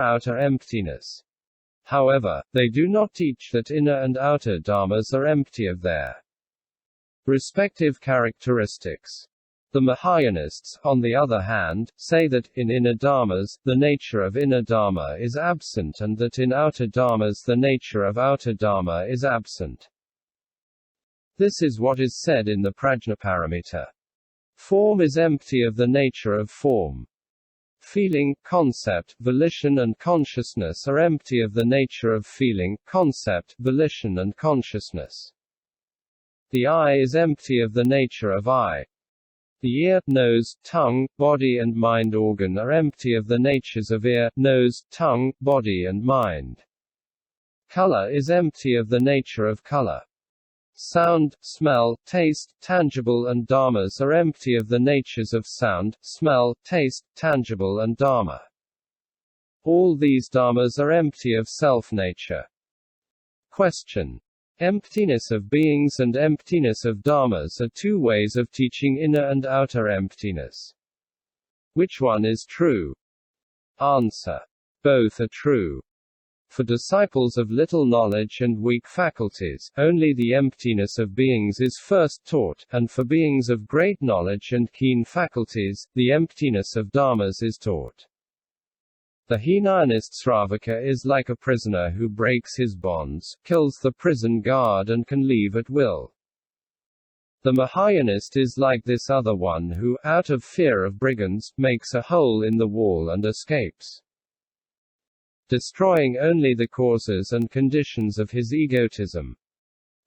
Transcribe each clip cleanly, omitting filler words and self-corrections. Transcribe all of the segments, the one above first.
outer emptiness. However, they do not teach that inner and outer dharmas are empty of their respective characteristics. The Mahayanists, on the other hand, say that, in inner dharmas, the nature of inner dharma is absent and that in outer dharmas the nature of outer dharma is absent. This is what is said in the Prajnaparamita. Form is empty of the nature of form. Feeling, concept, volition and consciousness are empty of the nature of feeling, concept, volition and consciousness. The eye is empty of the nature of eye. The ear, nose, tongue, body and mind organ are empty of the natures of ear, nose, tongue, body and mind. Color is empty of the nature of color. Sound, smell, taste, tangible and dharmas are empty of the natures of sound, smell, taste, tangible and dharma. All these dharmas are empty of self-nature. Question. Emptiness of beings and emptiness of dharmas are two ways of teaching inner and outer emptiness. Which one is true? Answer. Both are true. For disciples of little knowledge and weak faculties, only the emptiness of beings is first taught, and for beings of great knowledge and keen faculties, the emptiness of dharmas is taught. The Hinayanist Sravaka is like a prisoner who breaks his bonds, kills the prison guard and can leave at will. The Mahayanist is like this other one who, out of fear of brigands, makes a hole in the wall and escapes, destroying only the causes and conditions of his egotism.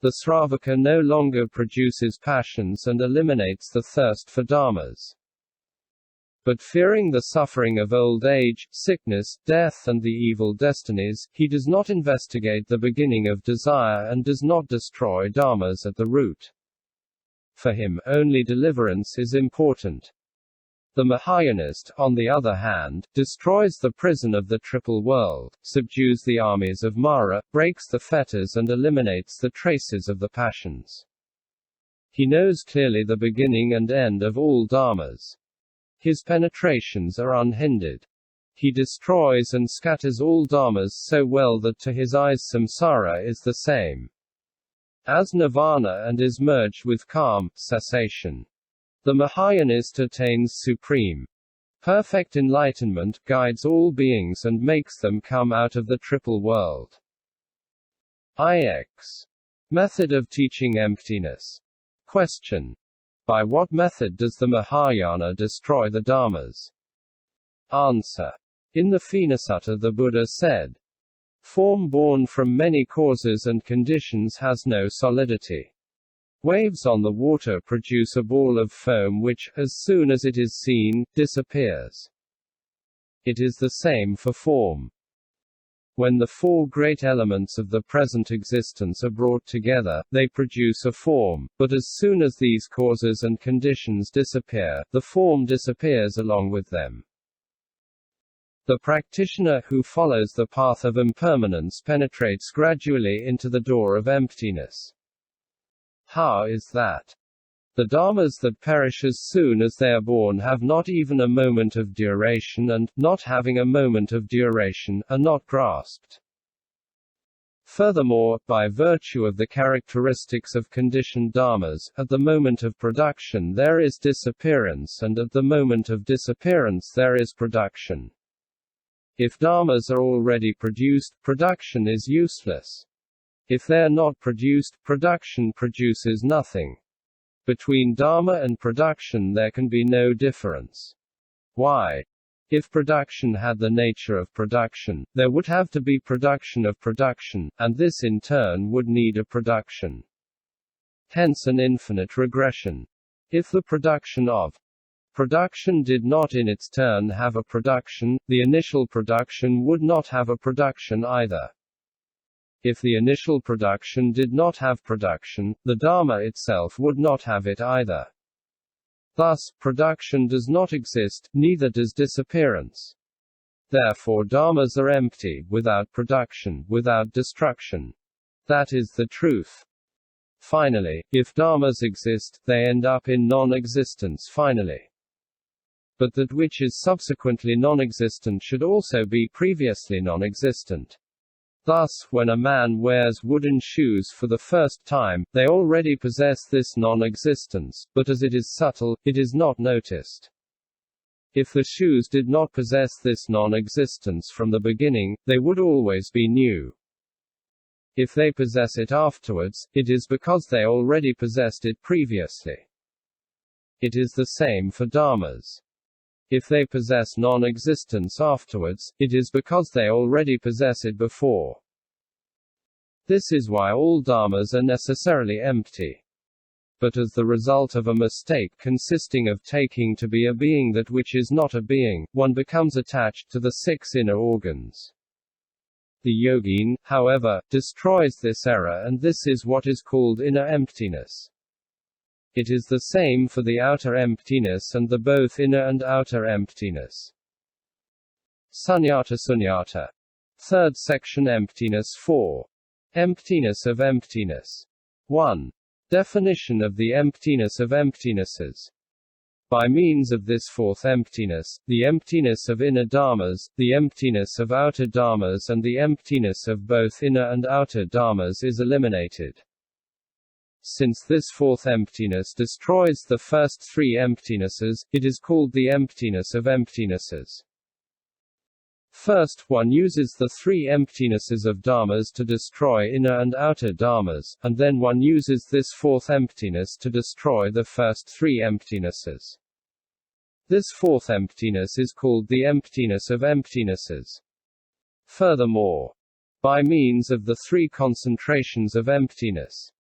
The Sravaka no longer produces passions and eliminates the thirst for dharmas. But fearing the suffering of old age, sickness, death and the evil destinies, he does not investigate the beginning of desire and does not destroy dharmas at the root. For him, only deliverance is important. The Mahayanist, on the other hand, destroys the prison of the triple world, subdues the armies of Mara, breaks the fetters and eliminates the traces of the passions. He knows clearly the beginning and end of all dharmas. His penetrations are unhindered. He destroys and scatters all dharmas so well that to his eyes samsara is the same as nirvana and is merged with calm, cessation. The Mahayanist attains supreme, perfect enlightenment, guides all beings and makes them come out of the triple world. IX. Method of teaching emptiness. Question. By what method does the Mahayana destroy the dharmas? Answer. In the Vinasutta the Buddha said, "Form born from many causes and conditions has no solidity. Waves on the water produce a ball of foam which, as soon as it is seen, disappears. It is the same for form. When the four great elements of the present existence are brought together, they produce a form, but as soon as these causes and conditions disappear, the form disappears along with them. The practitioner who follows the path of impermanence penetrates gradually into the door of emptiness. How is that? The dharmas that perish as soon as they are born have not even a moment of duration and, not having a moment of duration, are not grasped. Furthermore, by virtue of the characteristics of conditioned dharmas, at the moment of production there is disappearance and at the moment of disappearance there is production. If dharmas are already produced, production is useless. If they are not produced, production produces nothing. Between dharma and production there can be no difference. Why? If production had the nature of production, there would have to be production of production, and this in turn would need a production. Hence an infinite regression. If the production of production did not in its turn have a production, the initial production would not have a production either. If the initial production did not have production, the Dharma itself would not have it either. Thus, production does not exist, neither does disappearance. Therefore dharmas are empty, without production, without destruction. That is the truth. Finally, if dharmas exist, they end up in non-existence finally. But that which is subsequently non-existent should also be previously non-existent. Thus, when a man wears wooden shoes for the first time, they already possess this non-existence, but as it is subtle, it is not noticed. If the shoes did not possess this non-existence from the beginning, they would always be new. If they possess it afterwards, it is because they already possessed it previously. It is the same for dharmas. If they possess non-existence afterwards, it is because they already possess it before. This is why all dharmas are necessarily empty. But as the result of a mistake consisting of taking to be a being that which is not a being, one becomes attached to the 6 inner organs. The yogin, however, destroys this error, and this is what is called inner emptiness. It is the same for the outer emptiness and the both inner and outer emptiness. Sunyata. Third section. Emptiness 4. Emptiness of emptiness. 1. Definition of the emptiness of emptinesses. By means of this fourth emptiness, the emptiness of inner dharmas, the emptiness of outer dharmas and the emptiness of both inner and outer dharmas is eliminated. Since this fourth emptiness destroys the first 3 emptinesses, it is called the emptiness of emptinesses. First, one uses the 3 emptinesses of dharmas to destroy inner and outer dharmas, and then one uses this fourth emptiness to destroy the first 3 emptinesses. This fourth emptiness is called the emptiness of emptinesses. Furthermore, by means of the 3 concentrations of emptiness,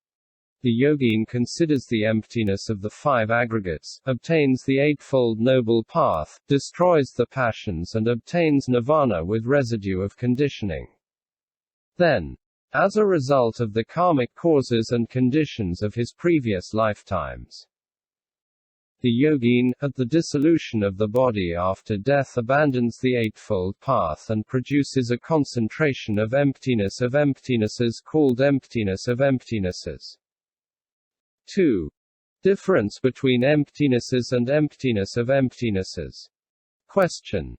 the yogin considers the emptiness of the 5 aggregates, obtains the eightfold noble path, destroys the passions and obtains nirvana with residue of conditioning. Then, as a result of the karmic causes and conditions of his previous lifetimes, the yogin, at the dissolution of the body after death, abandons the eightfold path and produces a concentration of emptinesses called emptiness of emptinesses. 2. Difference between emptinesses and emptiness of emptinesses. Question.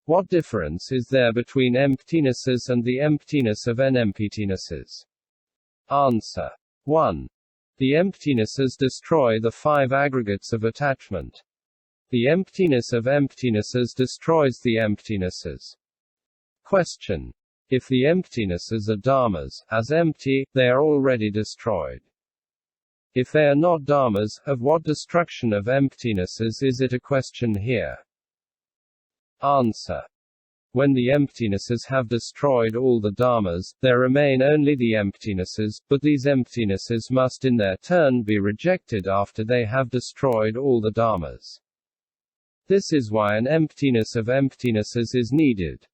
What difference is there between emptinesses and the emptiness of emptinesses? Answer. 1. The emptinesses destroy the 5 aggregates of attachment. The emptiness of emptinesses destroys the emptinesses. Question. If the emptinesses are dharmas, as empty, they are already destroyed. If they are not dharmas, of what destruction of emptinesses is it a question here? Answer. When the emptinesses have destroyed all the dharmas, there remain only the emptinesses, but these emptinesses must in their turn be rejected after they have destroyed all the dharmas. This is why an emptiness of emptinesses is needed.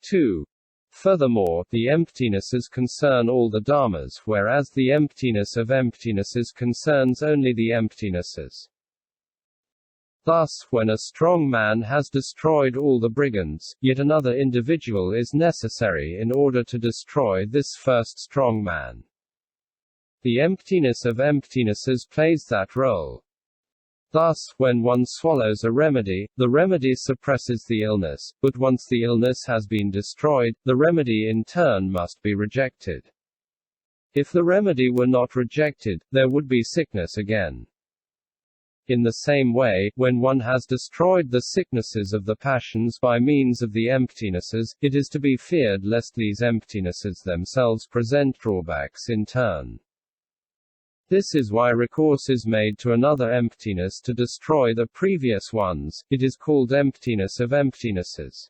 2. Furthermore, the emptinesses concern all the dharmas, whereas the emptiness of emptinesses concerns only the emptinesses. Thus, when a strong man has destroyed all the brigands, yet another individual is necessary in order to destroy this first strong man. The emptiness of emptinesses plays that role. Thus, when one swallows a remedy, the remedy suppresses the illness, but once the illness has been destroyed, the remedy in turn must be rejected. If the remedy were not rejected, there would be sickness again. In the same way, when one has destroyed the sicknesses of the passions by means of the emptinesses, it is to be feared lest these emptinesses themselves present drawbacks in turn. This is why recourse is made to another emptiness to destroy the previous ones. It is called emptiness of emptinesses.